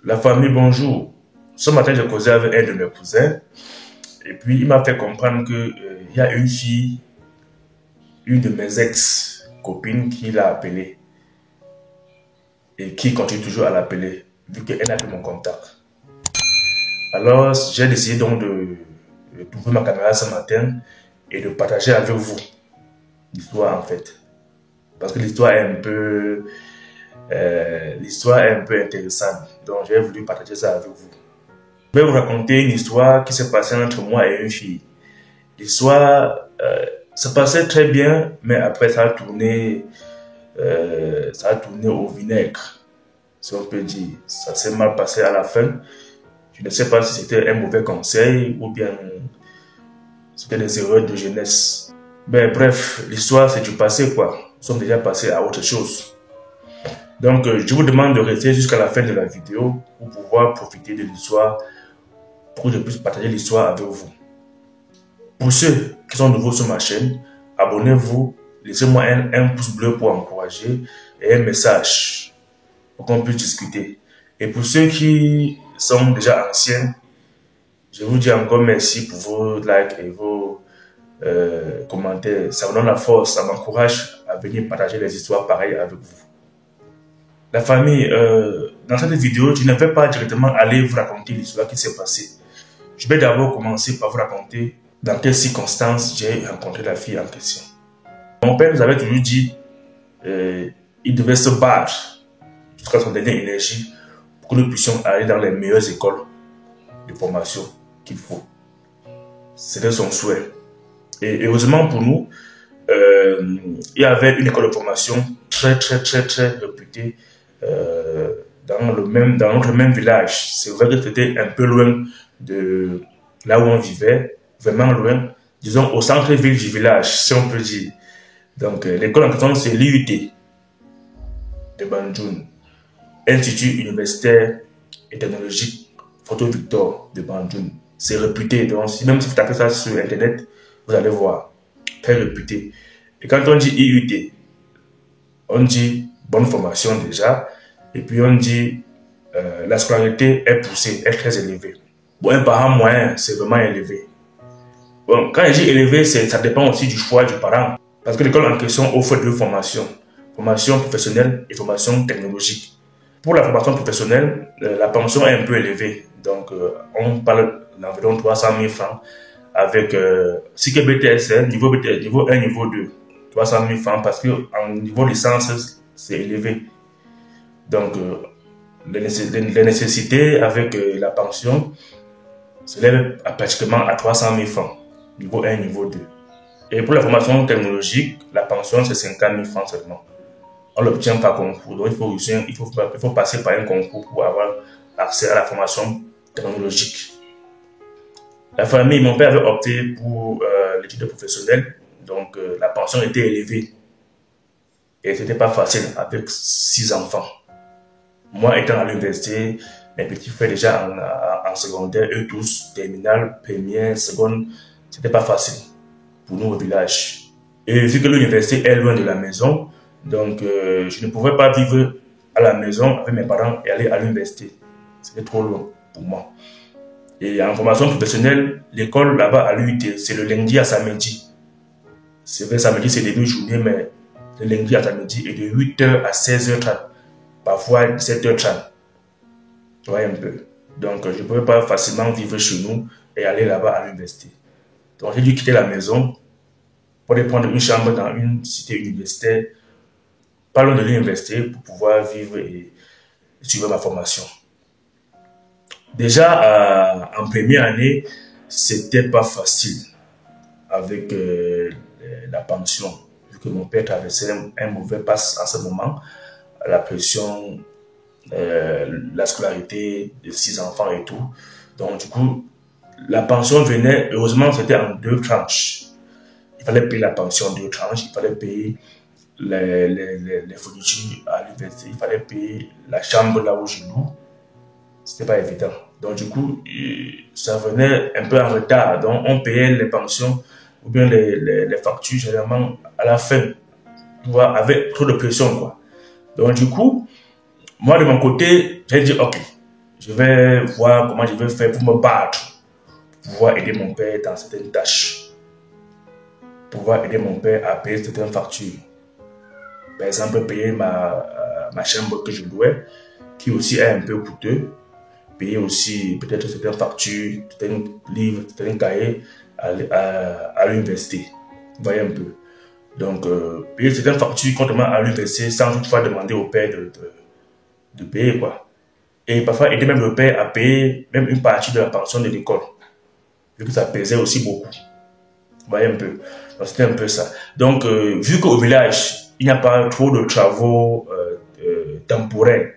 La famille, bonjour. Ce matin, j'ai causé avec un de mes cousins. Et puis, il m'a fait comprendre que il y a une fille, une de mes ex-copines, qui l'a appelée. Et qui continue toujours à l'appeler, vu qu'elle a plus mon contact. Alors, j'ai décidé donc de trouver ma caméra ce matin et de partager avec vous l'histoire en fait. Parce que l'histoire est un peu intéressante. Donc, j'ai voulu partager ça avec vous. Je vais vous raconter une histoire qui s'est passée entre moi et une fille. L'histoire se passait très bien, mais après ça a tourné au vinaigre, si on peut dire. Ça s'est mal passé à la fin. Je ne sais pas si c'était un mauvais conseil ou bien c'était des erreurs de jeunesse. Ben, bref, l'histoire c'est du passé quoi. Nous sommes déjà passés à autre chose. Donc, je vous demande de rester jusqu'à la fin de la vidéo pour pouvoir profiter de l'histoire, pour que je puisse partager l'histoire avec vous. Pour ceux qui sont nouveaux sur ma chaîne, abonnez-vous, laissez-moi un pouce bleu pour encourager et un message pour qu'on puisse discuter. Et pour ceux qui sont déjà anciens, je vous dis encore merci pour vos likes et vos commentaires. Ça me donne la force, ça m'encourage à venir partager les histoires pareilles avec vous. La famille, dans cette vidéo, je ne vais pas directement aller vous raconter l'histoire qui s'est passée. Je vais d'abord commencer par vous raconter dans quelles circonstances j'ai rencontré la fille en question. Mon père nous avait toujours dit il devait se battre jusqu'à son dernier énergie pour que nous puissions aller dans les meilleures écoles de formation qu'il faut. C'était son souhait. Et heureusement pour nous, il y avait une école de formation très réputée dans notre même village. C'est vrai que c'était un peu loin de là où on vivait, vraiment loin, disons au centre-ville du village, si on peut dire. Donc l'école en question, c'est l'IUT de Banjul, Institut universitaire et technologique Photo Victor de Banjul. C'est réputé, donc même si vous tapez ça sur internet, vous allez voir, très réputé. Et quand on dit IUT, on dit bonne formation déjà, et puis on dit la scolarité est poussée, est très élevée. Bon, un parent moyen, c'est vraiment élevé. Bon, quand je dis élevé, ça dépend aussi du choix du parent. Parce que l'école en question offre deux formations. Formation professionnelle et formation technologique. Pour la formation professionnelle, la pension est un peu élevée. Donc, on parle d'environ 300 000 francs avec si que BTS, niveau 1, niveau 2. 300 000 francs parce qu'en niveau licence, c'est élevé. Donc, les nécessités avec la pension s'élèvent pratiquement à 300 000 francs, niveau 1, niveau 2. Et pour la formation technologique, la pension c'est 50 000 francs seulement. On l'obtient par concours, donc il faut passer par un concours pour avoir accès à la formation technologique. La famille, mon père avait opté pour l'étude professionnelle, donc la pension était élevée. Et ce n'était pas facile avec 6 enfants. Moi étant à l'université, mes petits frères déjà en secondaire, eux tous, terminale, première, seconde, c'était pas facile pour nous au village. Et vu que l'université est loin de la maison, donc je ne pouvais pas vivre à la maison avec mes parents et aller à l'université. C'était trop loin pour moi. Et en formation professionnelle, l'école là-bas à l'UIT, c'est le lundi à samedi. C'est vrai, samedi c'est demi-journée, mais le lundi à samedi et de 8h à 16h30, parfois 17h30. Tu vois un peu. Donc je ne pouvais pas facilement vivre chez nous et aller là-bas à l'université. Donc j'ai dû quitter la maison pour aller prendre une chambre dans une cité universitaire, pas loin de l'université, pour pouvoir vivre et suivre ma formation. Déjà en première année, c'était pas facile avec la pension, vu que mon père traversait un mauvais passe en ce moment, la pression, la scolarité de 6 enfants et tout. Donc du coup, la pension venait, heureusement c'était en 2 tranches. Il fallait payer la pension en 2 tranches, il fallait payer les fournitures à l'université, il fallait payer la chambre là où je loue. C'était pas évident. Donc du coup, ça venait un peu en retard. Donc on payait les pensions ou bien les factures généralement à la fin, tu vois, avec trop de pression quoi. Donc du coup, moi de mon côté, j'ai dit ok, je vais voir comment je vais faire pour me battre, pour pouvoir aider mon père dans certaines tâches, pour pouvoir aider mon père à payer certaines factures. Par exemple, payer ma chambre que je louais, qui aussi est un peu coûteux, payer aussi peut-être certaines factures, certains livres, certains cahiers à l'université. Vous voyez un peu. Donc, payer certaines factures complètement à l'université sans toutefois demander au père de payer, quoi. Et parfois aider même le père à payer même une partie de la pension de l'école, vu que ça pesait aussi beaucoup. Vous voyez un peu. Donc, c'était un peu ça. Donc, vu qu'au village, il n'y a pas trop de travaux temporaires,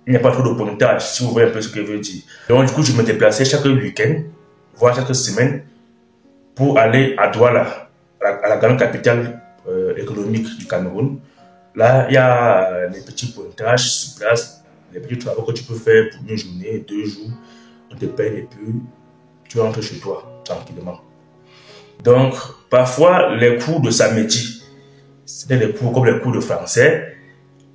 il n'y a pas trop de pointage, si vous voyez un peu ce que je veux dire. Donc, du coup, je me déplaçais chaque week-end, voire chaque semaine, pour aller à Douala, à la grande capitale économique du Cameroun. Là, il y a les petits pointages sur place, les petits travaux que tu peux faire pour une journée, 2 jours. On te paye et puis tu rentres chez toi tranquillement. Donc, parfois, les cours de samedi, c'était les cours comme les cours de français.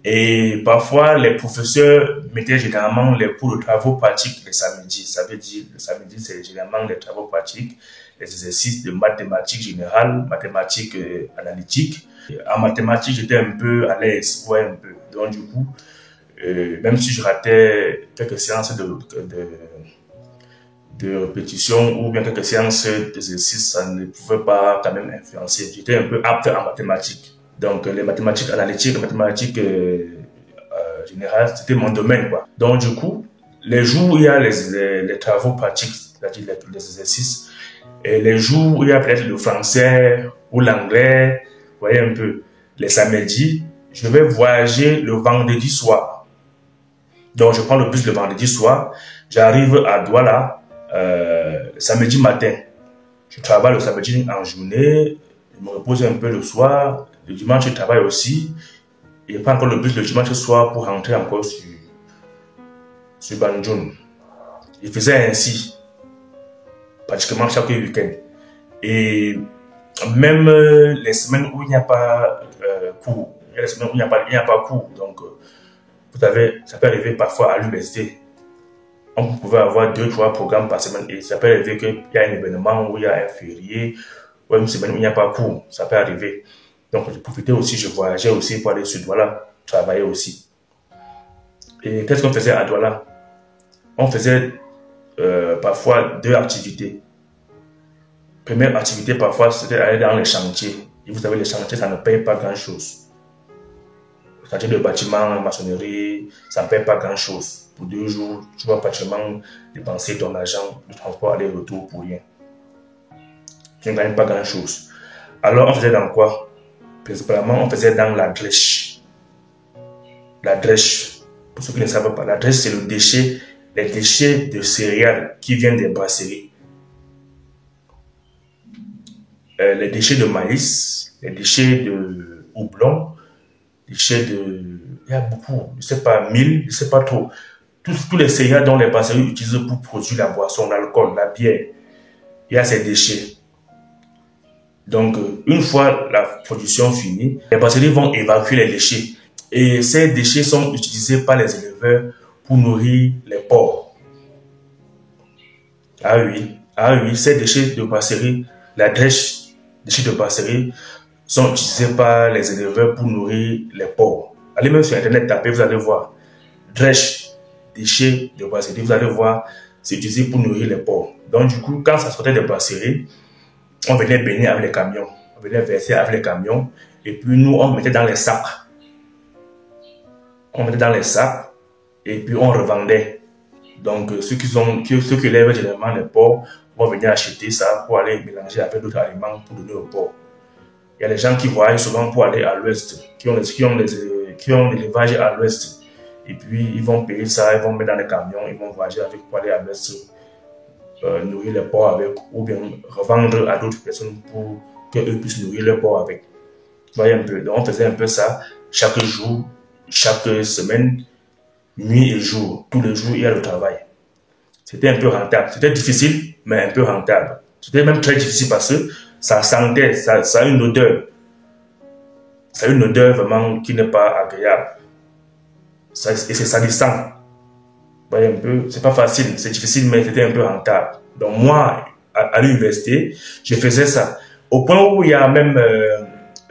Et parfois, les professeurs mettaient généralement les cours de travaux pratiques le samedi. Ça veut dire, le samedi, c'est généralement les travaux pratiques, les exercices de mathématiques générales, mathématiques analytiques. En mathématiques, j'étais un peu à l'aise, ouais, un peu. Donc, du coup, même si je ratais quelques séances de répétition ou bien quelques séances d'exercice, ça ne pouvait pas quand même influencer. J'étais un peu apte en mathématiques. Donc, les mathématiques analytiques, les mathématiques générales, c'était mon domaine, quoi. Donc, du coup, les jours où il y a les travaux pratiques, c'est-à-dire les exercices, et les jours où il y a peut-être le français ou l'anglais, vous voyez un peu, les samedis, je vais voyager le vendredi soir. Donc, je prends le bus le vendredi soir, j'arrive à Douala le samedi matin. Je travaille le samedi en journée, je me repose un peu le soir. Le dimanche, je travaille aussi. Et je prends encore le bus le dimanche soir pour rentrer encore sur Banjul. Je faisais ainsi, pratiquement chaque week-end. Et même les semaines où il n'y a pas cours, il y a les semaines où il n'y a pas cours. Donc, vous savez, ça peut arriver parfois à l'université. On pouvait avoir 2-3 programmes par semaine. Et ça peut arriver qu'il y a un événement où il y a un férié, ou une semaine où il n'y a pas cours. Ça peut arriver. Donc, je profitais aussi, je voyageais aussi pour aller sur Douala, travailler aussi. Et qu'est-ce qu'on faisait à Douala? On faisait parfois 2 activités. Première activité, parfois, c'était aller dans les chantiers. Et vous savez, les chantiers, ça ne paye pas grand-chose. Le chantier de bâtiment, maçonnerie, ça ne paye pas grand-chose. Pour 2 jours, tu vas pratiquement dépenser ton argent de transport aller-retour pour rien. Tu ne gagnes pas grand-chose. Alors, on faisait dans quoi? Principalement, on faisait dans la drèche. La drèche, pour ceux qui ne savent pas, la drèche, c'est le déchet, les déchets de céréales qui viennent des brasseries. Les déchets de maïs, les déchets de houblon, les déchets de... Il y a beaucoup, je ne sais pas, 1000, je ne sais pas trop. Tous les céréales dont les brasseries utilisent pour produire la boisson, l'alcool, la bière, il y a ces déchets. Donc, une fois la production finie, les brasseries vont évacuer les déchets. Et ces déchets sont utilisés par les éleveurs pour nourrir les porcs. Ah oui, ces déchets de brasserie, la drèche, déchets de brasserie, sont utilisés par les éleveurs pour nourrir les porcs. Allez même sur Internet, tapez, vous allez voir. Drèche, déchets de brasserie, vous allez voir, c'est utilisé pour nourrir les porcs. Donc, du coup, quand ça sortait des brasseries, on venait baigner avec les camions, on venait verser avec les camions, et puis nous, on mettait dans les sacs. On mettait dans les sacs, et puis on revendait. Donc, ceux qui élèvent généralement les porcs vont venir acheter ça pour aller mélanger avec d'autres aliments pour donner aux porcs. Il y a des gens qui voyagent souvent pour aller à l'ouest, qui ont l'élevage à l'ouest. Et puis, ils vont payer ça, ils vont mettre dans les camions, ils vont voyager avec pour aller à l'ouest. Nourrir les porcs avec, ou bien revendre à d'autres personnes pour qu'eux puissent nourrir les porcs avec. Vous voyez un peu. Donc on faisait un peu ça chaque jour, chaque semaine, nuit et jour. Tous les jours, il y a le travail. C'était un peu rentable. C'était difficile, mais un peu rentable. C'était même très difficile parce que ça sentait, ça a une odeur. Ça a une odeur vraiment qui n'est pas agréable. Et c'est salissant. voyez un peu, c'est pas facile, c'est difficile, mais c'était un peu rentable. Donc moi, à l'université, je faisais ça. Au point où il y a même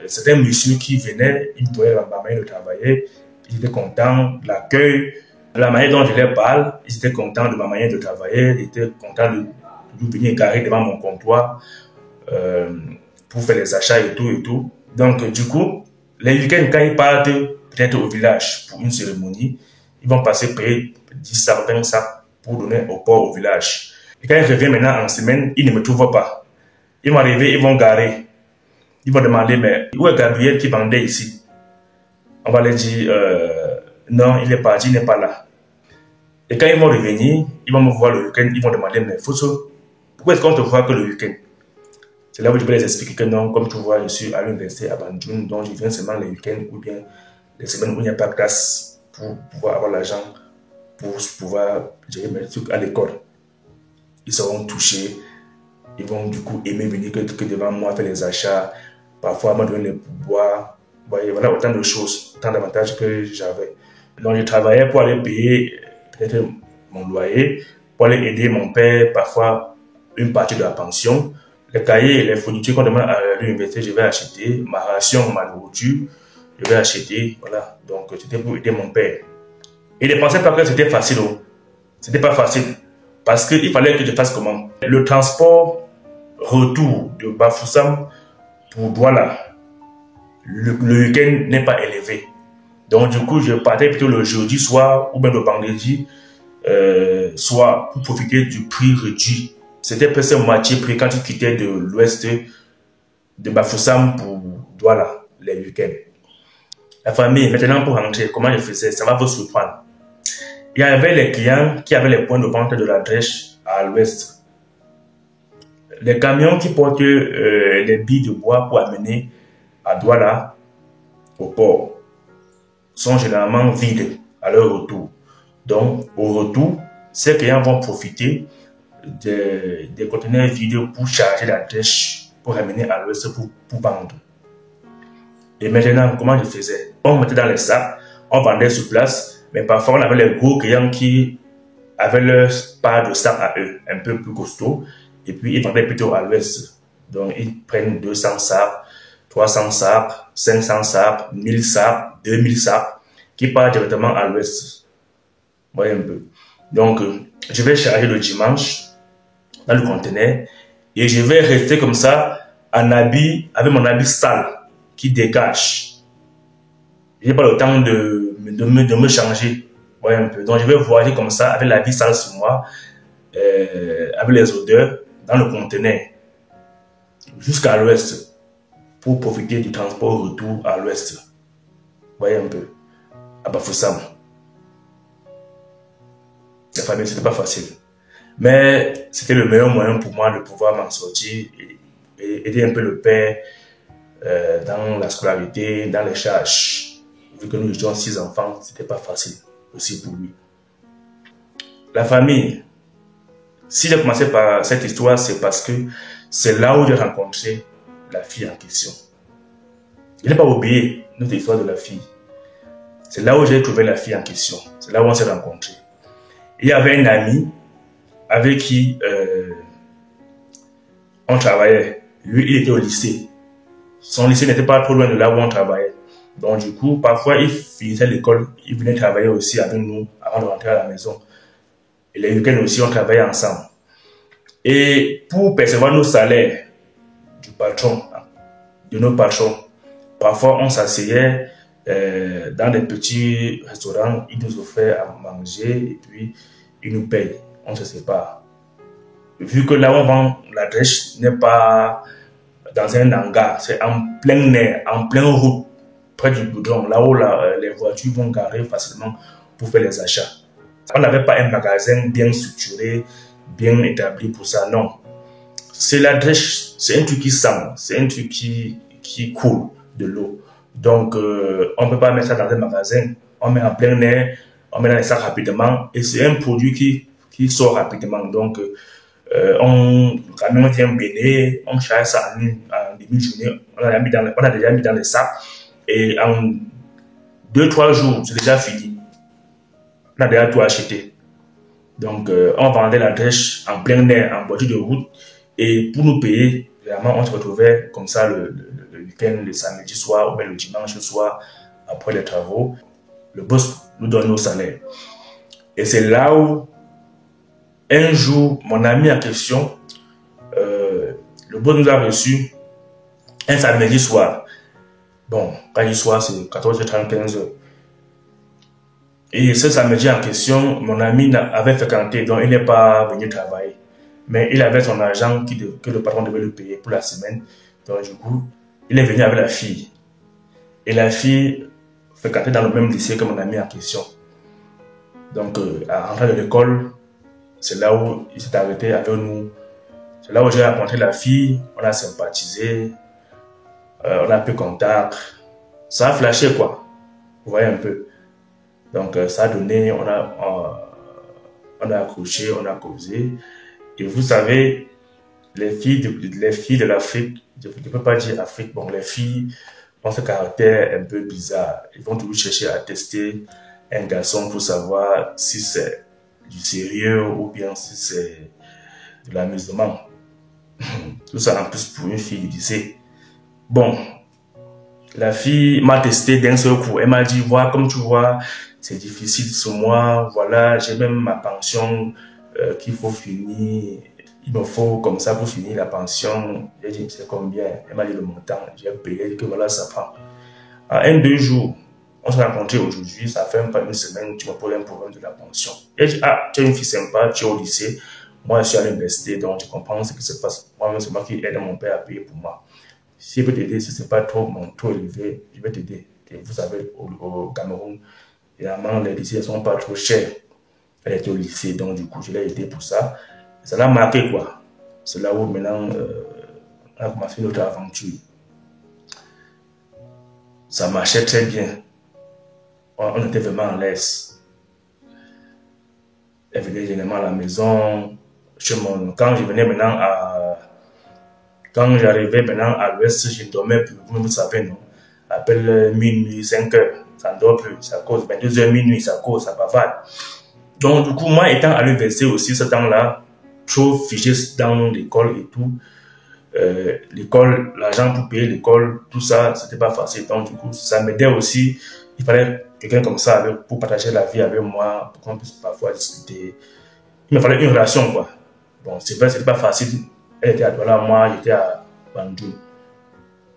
certains messieurs qui venaient, ils me voyaient ma manière de travailler, ils étaient contents de l'accueil, de la manière dont je leur parle, ils étaient contents de ma manière de travailler, ils étaient contents de venir garer devant mon comptoir pour faire les achats et tout et tout. Donc du coup, les week-ends, quand ils partent peut-être au village pour une cérémonie, ils vont passer payer 10 sacs, 20 sacs pour donner au port au village. Et quand ils reviennent maintenant en semaine, ils ne me trouvent pas. Ils vont arriver, ils vont garer. Ils vont demander, mais où est Gabriel qui vendait ici? On va leur dire, non, il est parti, il n'est pas là. Et quand ils vont revenir, ils vont me voir le week-end, ils vont demander, mais Fosso, pourquoi est-ce qu'on te voit que le week-end? C'est là où je vais les expliquer que non, comme tu vois, je suis à l'université à Banjul, donc je viens seulement les week-ends ou bien les semaines où il n'y a pas de classe pour pouvoir avoir l'argent pour pouvoir gérer mes trucs à l'école. Ils seront touchés, ils vont du coup aimer venir que devant moi faire les achats, parfois me donner les pourboires. Voyez, voilà autant de choses, autant d'avantages que j'avais. Donc je travaillais pour aller payer peut-être mon loyer, pour aller aider mon père, parfois une partie de la pension. Les cahiers et les fournitures qu'on demande à l'université, je vais acheter. Ma ration, ma nourriture, je vais acheter. Voilà, donc c'était pour aider mon père. Et ne pensez pas que c'était facile. C'était pas facile. Parce qu'il fallait que je fasse comment? Le transport retour de Bafoussam pour Douala, le week-end n'est pas élevé. Donc du coup, je partais plutôt le jeudi soir ou bien le vendredi soir pour profiter du prix réduit. C'était presque moitié prix quand tu quittais de l'ouest de Bafoussam pour Douala, les week-ends. La famille, maintenant pour rentrer, comment je faisais? Ça va vous surprendre. Il y avait les clients qui avaient les points de vente de la Drèche à l'ouest. Les camions qui portent les billes de bois pour amener à Douala, au port, sont généralement vides à leur retour. Donc, au retour, ces clients vont profiter des conteneurs vides pour charger la Drèche, pour ramener à l'ouest pour vendre. Et maintenant, comment je faisais? On mettait dans les sacs, on vendait sur place, mais parfois on avait les gros clients qui avaient leur part de sacs à eux, un peu plus costaud, et puis ils vendaient plutôt à l'ouest. Donc ils prennent 200 sacs, 300 sacs, 500 sacs, 1000 sacs, 2000 sacs, qui partent directement à l'ouest. Vous voyez un peu. Donc je vais charger le dimanche dans le conteneur, et je vais rester comme ça, en habit, avec mon habit sale, qui dégage. Je n'ai pas le temps de me changer. Ouais, un peu. Donc je vais voyager comme ça avec la vie sale sur moi, avec les odeurs dans le conteneur jusqu'à l'ouest pour profiter du transport retour à l'ouest. Vous voyez un peu. À Bafoussam. La famille, c'était pas facile. Mais c'était le meilleur moyen pour moi de pouvoir m'en sortir et aider un peu le père dans la scolarité, dans les charges. Vu que nous étions 6 enfants, c'était pas facile aussi pour lui. La famille, si j'ai commencé par cette histoire, c'est parce que c'est là où j'ai rencontré la fille en question. Je n'ai pas oublié notre histoire de la fille. C'est là où j'ai trouvé la fille en question. C'est là où on s'est rencontrés. Il y avait un ami avec qui on travaillait. Lui, il était au lycée. Son lycée n'était pas trop loin de là où on travaillait. Donc du coup, parfois, il finissait l'école, il venait travailler aussi avec nous avant de rentrer à la maison. Et les week-ends aussi, on travaillait ensemble. Et pour percevoir nos salaires du patron, de nos patrons, parfois on s'asseyait dans des petits restaurants, ils nous offraient à manger et puis ils nous payent. On se sépare. Vu que là où on vend la Drèche n'est pas dans un hangar, c'est en plein air, en pleine route, près du goudron, là où les voitures vont garer facilement pour faire les achats. On n'avait pas un magasin bien structuré, bien établi pour ça, non. C'est la Drèche, c'est un truc qui sent, c'est un truc qui coule de l'eau. Donc, on ne peut pas mettre ça dans un magasin, on met en plein air, on met dans les sacs rapidement, et c'est un produit qui sort rapidement. Donc, on ramène un béné, on charge ça en demi-journée, on a déjà mis dans les sacs, et en 2-3 jours, c'est déjà fini. On a déjà tout acheté. Donc, on vendait la dèche en plein air, en bordure de route. Et pour nous payer, vraiment, on se retrouvait comme ça le week-end, le samedi soir ou bien le dimanche soir, après les travaux. Le boss nous donne nos salaires. Et c'est là où, un jour, mon ami en question, le boss nous a reçus un samedi soir. Bon, quand il soir, c'est 14h30, 15h. Et ce samedi en question, mon ami avait fréquenté, donc il n'est pas venu travailler. Mais il avait son argent que le patron devait lui payer pour la semaine. Donc du coup, il est venu avec la fille. Et la fille fréquentait dans le même lycée que mon ami en question. Donc, à rentrer de l'école, c'est là où il s'est arrêté avec nous. C'est là où j'ai rencontré la fille, on a sympathisé, on a pris contact. Ça a flashé quoi, vous voyez un peu. Donc ça a donné, on a accroché, on a causé. Et vous savez, les filles de l'Afrique, je ne peux pas dire Afrique, bon, les filles ont ce caractère un peu bizarre. Ils vont toujours chercher à tester un garçon pour savoir si c'est du sérieux ou bien si c'est de l'amusement. Tout ça en plus pour une fille du lycée. Bon, la fille m'a testé d'un seul coup. Elle m'a dit, voilà, comme tu vois, c'est difficile sur moi. Voilà, j'ai même ma pension qu'il faut finir. Il me faut comme ça pour finir la pension. J'ai dit, c'est combien? Elle m'a dit le montant. J'ai payé. Elle dit que voilà, ça prend. En 1-2 jours, on s'est rencontrés aujourd'hui. Ça fait même pas une semaine. Tu me poses un problème de la pension. Elle dit, ah, tu es une fille sympa, tu es au lycée. Moi, je suis à l'université, donc je comprends ce qui se passe. Moi-même, c'est moi qui aide mon père à payer pour moi. Si je peux t'aider, si ce n'est pas trop élevé, je vais t'aider. Et vous savez, au Cameroun, évidemment, les lycées ne sont pas trop chers. Elle était au lycée, donc du coup, je l'ai aidé pour ça. Ça l'a marqué, quoi. C'est là où maintenant, on a commencé notre aventure. Ça marchait très bien. On était vraiment à l'aise. Elle venait généralement à la maison. Quand je venais maintenant Quand j'arrivais maintenant à l'ouest, je ne dormais plus. Vous savez, non? Appelle minuit, 5 heures, ça ne dort plus, ça cause. 22h minuit, ça cause, ça bavarde. Donc, du coup, moi, étant à l'université aussi, ce temps-là, trop figé dans l'école et tout, l'école, l'argent pour payer l'école, tout ça, c'était pas facile. Donc, du coup, ça m'aidait aussi. Il fallait quelqu'un comme ça pour partager la vie avec moi, pour qu'on puisse parfois discuter. Il me fallait une relation, quoi. Bon, c'est vrai, c'était pas facile. Elle était à Douala, moi, j'étais à Bandung.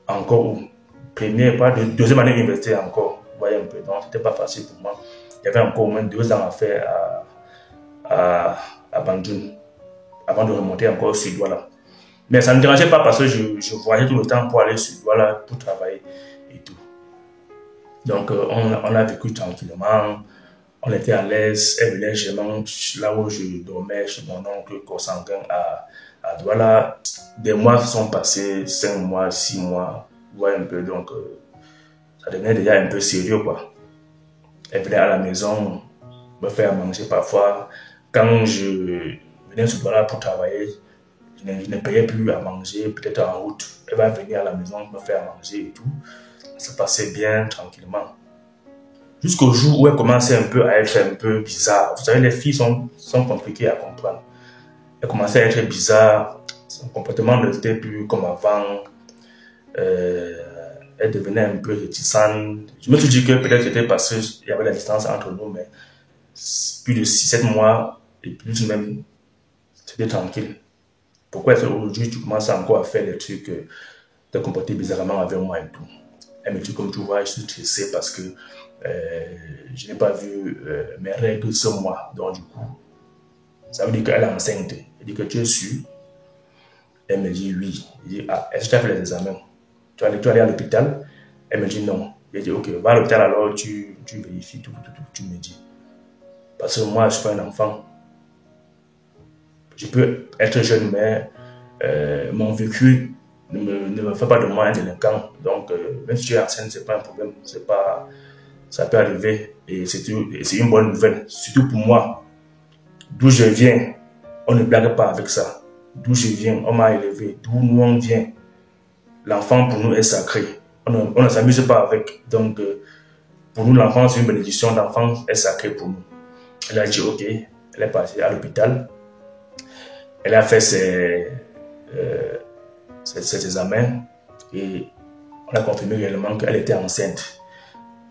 Encore où pas de deuxième année d'université encore. Vous voyez un peu. Donc, c'était pas facile pour moi. Il y avait encore au moins 2 ans à faire à Bandung avant de remonter encore sur Douala. Mais ça ne me dérangeait pas parce que je voyageais tout le temps pour aller sur Douala, pour travailler et tout. Donc, on a vécu tranquillement. On était à l'aise. Elle venait chez moi, là où je dormais, chez mon oncle consanguin à Douala. Des mois sont passés, 5 mois, 6 mois. Vous voyez un peu, donc ça devenait déjà un peu sérieux, quoi. Elle venait à la maison me faire manger parfois. Quand je venais sur Douala pour travailler, je ne payais plus à manger, peut-être en route. Elle va venir à la maison me faire manger et tout. Ça se passait bien, tranquillement. Jusqu'au jour où elle commençait un peu à être un peu bizarre. Vous savez, les filles sont compliquées à comprendre. Elle commençait à être bizarre. Son comportement n'était plus comme avant. Elle devenait un peu réticente. Je me suis dit que peut-être c'était parce qu'il y avait la distance entre nous, mais plus de 6-7 mois et plus même, c'était tranquille. Pourquoi est-ce qu'aujourd'hui tu commences encore à faire des trucs, te comporter bizarrement avec moi et tout? Elle me dit, comme tu vois, je suis stressé parce que je n'ai pas vu mes règles ce mois. Donc du coup, ça veut dire qu'elle est enceinte. Elle dit que tu es sûr? Elle me dit oui. Je dis, ah, est-ce que tu as fait les examens? Tu vas aller à l'hôpital? Elle me dit non. Je dis, ok, va à l'hôpital alors, tu vérifies tout, tu me dis. Parce que moi, je ne suis pas un enfant. Je peux être jeune, mais mon vécu ne me fait pas de moi un délinquant. Donc, même si tu es enceinte, ce n'est pas un problème. Ça peut arriver et c'est une bonne nouvelle. Surtout pour moi. D'où je viens, on ne blague pas avec ça. D'où je viens, on m'a élevé. D'où nous on vient, l'enfant pour nous est sacré. On ne s'amuse pas avec. Donc, pour nous, l'enfant, c'est une bénédiction. L'enfant est sacré pour nous. Elle a dit ok. Elle Elle est partie à l'hôpital. Elle a fait ses examens et on a confirmé réellement qu'elle était enceinte.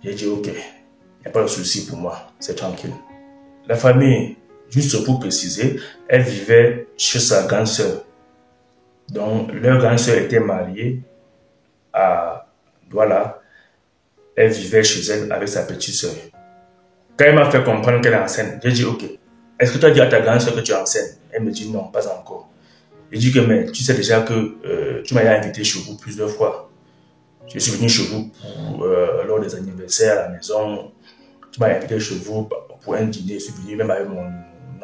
J'ai dit ok, il n'y a pas de souci pour moi, c'est tranquille. La famille, juste pour préciser, elle vivait chez sa grande sœur. Donc leur grande sœur était mariée à Douala. Elle vivait chez elle avec sa petite sœur. Quand elle m'a fait comprendre qu'elle est enceinte, j'ai dit ok, est-ce que tu as dit à ta grande sœur que tu es enceinte? Elle me dit non, pas encore. J'ai dit que mais tu sais déjà que tu m'as invité chez vous plusieurs fois. Je suis venu chez vous lors des anniversaires à la maison. Tu m'as invité chez vous pour un dîner. Je suis venu même avec mon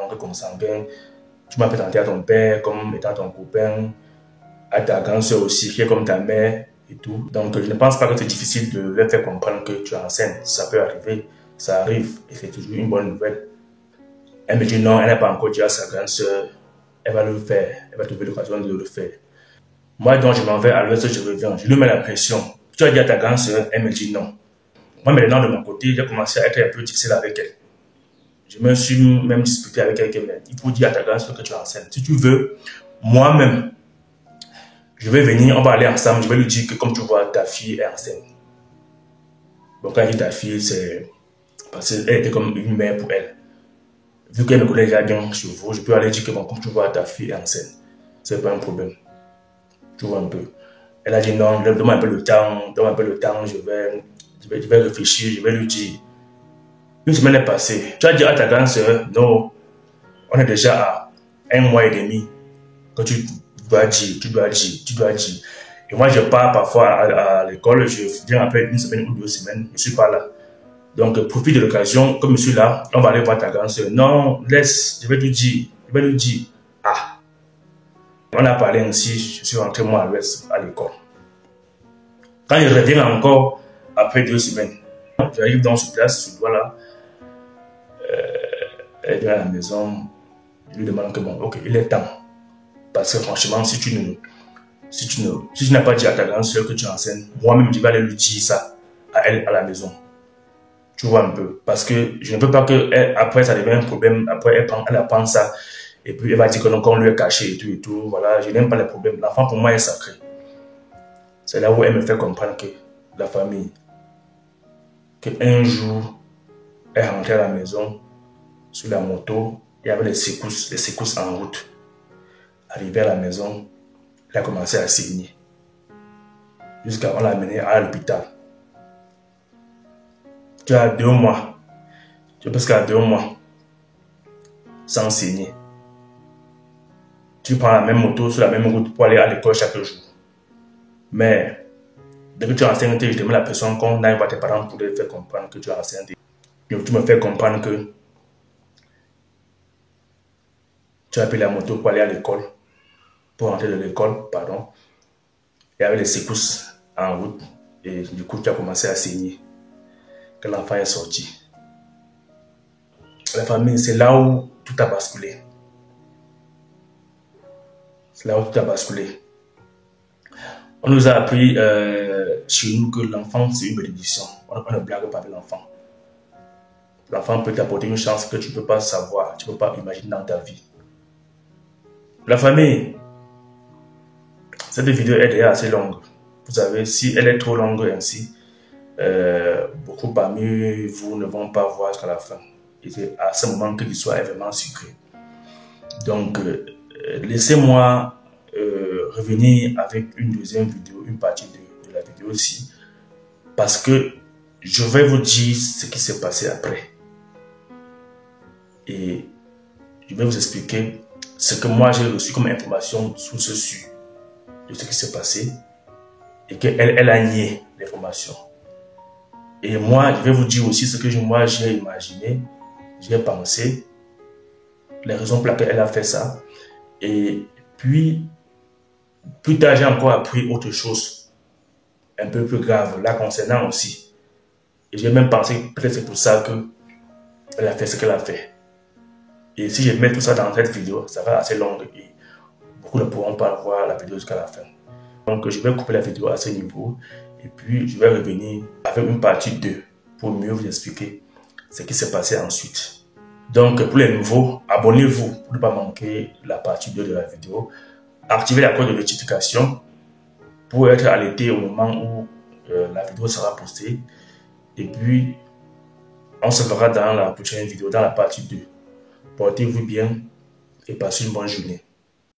oncle consanguin. Tu m'as présenté à ton père comme étant ton copain, à ta grande sœur aussi, qui est comme ta mère et tout. Donc je ne pense pas que c'est difficile de leur faire comprendre que tu es enceinte. Ça peut arriver, ça arrive et c'est toujours une bonne nouvelle. Elle me dit non, elle n'a pas encore dit à sa grande sœur. Elle va le faire, elle va trouver l'occasion de le faire. Moi, donc, je m'en vais à l'ouest, je reviens. Je lui mets la pression. Tu as dit à ta grande sœur, elle me dit non. Moi, maintenant, de mon côté, j'ai commencé à être un peu difficile avec elle. Je me suis même disputé avec elle. Il faut dire à ta grande sœur que tu es enceinte. Si tu veux, moi-même, je vais venir, on va aller ensemble. Je vais lui dire que, comme tu vois, ta fille est enceinte. Donc, quand elle dit ta fille, c'est parce qu'elle était comme une mère pour elle. Vu qu'elle me connaît déjà bien chez vous, je peux aller dire que, bon, comme tu vois, ta fille est enceinte. C'est pas un problème. Tu vois un peu. Elle a dit non, donne-moi un peu le temps, je vais réfléchir, je vais lui dire. Une semaine est passée. Tu as dit à ta grande sœur, non, on est déjà à 1 mois et demi que tu dois dire. Et moi, je pars parfois à l'école, je viens après 1 semaine ou 2 semaines, je ne suis pas là. Donc, profite de l'occasion, comme je suis là, on va aller voir ta grande sœur. Non, laisse, je vais lui dire. Ah. On a parlé ainsi, je suis rentré moi à l'ouest à l'école. Quand je reviens encore, après 2 semaines, j'arrive dans ce place, voilà, elle vient à la maison, je lui demande que bon, ok, il est temps. Parce que franchement, si tu n'as pas dit à ta grande soeur que tu es enceinte, moi-même, je vais aller lui dire ça à elle à la maison. Tu vois un peu. Parce que je ne veux pas que après ça devienne un problème, après elle apprend ça. Et puis elle va dire que non, qu'on lui a caché et tout. Voilà, je n'aime pas les problèmes. L'enfant pour moi est sacré. C'est là où elle me fait comprendre que la famille, qu'un jour, elle est rentrée à la maison sur la moto, il y avait les secousses en route. Arrivée à la maison, elle a commencé à saigner. Jusqu'à on l'a amenée à l'hôpital. Tu as 2 mois. Tu es presque à 2 mois sans saigner. Tu prends la même moto sur la même route pour aller à l'école chaque jour. Mais dès que tu es enceinte, je demande à la personne qu'on aille voir tes parents pour te faire comprendre que tu es enceinte. Et tu me fais comprendre que tu as pris la moto pour aller à l'école, pour rentrer de l'école, pardon. Et avec les secousses en route. Et du coup, tu as commencé à saigner. Que l'enfant est sorti. La famille, c'est là où tout a basculé. C'est là où tout a basculé. On nous a appris chez nous que l'enfant, c'est une bénédiction. On ne blague pas avec l'enfant. L'enfant peut t'apporter une chance que tu ne peux pas savoir, tu ne peux pas imaginer dans ta vie. La famille, cette vidéo est déjà assez longue. Vous savez, si elle est trop longue ainsi, beaucoup parmi vous ne vont pas voir jusqu'à la fin. Et c'est à ce moment que l'histoire est vraiment sucrée. Donc, laissez-moi revenir avec une deuxième vidéo, une partie de la vidéo aussi, parce que je vais vous dire ce qui s'est passé après. Et je vais vous expliquer ce que moi j'ai reçu comme information sous ce su de ce qui s'est passé et qu'elle a nié l'information. Et moi, je vais vous dire aussi ce que moi j'ai imaginé, j'ai pensé, les raisons pour lesquelles elle a fait ça. Et puis, plus tard, j'ai encore appris autre chose, un peu plus grave, là concernant aussi. Et j'ai même pensé que peut-être c'est pour ça qu'elle a fait ce qu'elle a fait. Et si je mets tout ça dans cette vidéo, ça va assez longue et beaucoup ne pourront pas voir la vidéo jusqu'à la fin. Donc, je vais couper la vidéo à ce niveau et puis je vais revenir avec une partie 2 pour mieux vous expliquer ce qui s'est passé ensuite. Donc, pour les nouveaux, abonnez-vous pour ne pas manquer la partie 2 de la vidéo. Activez la cloche de notification pour être alerté au moment où la vidéo sera postée. Et puis, on se verra dans la prochaine vidéo, dans la partie 2. Portez-vous bien et passez une bonne journée.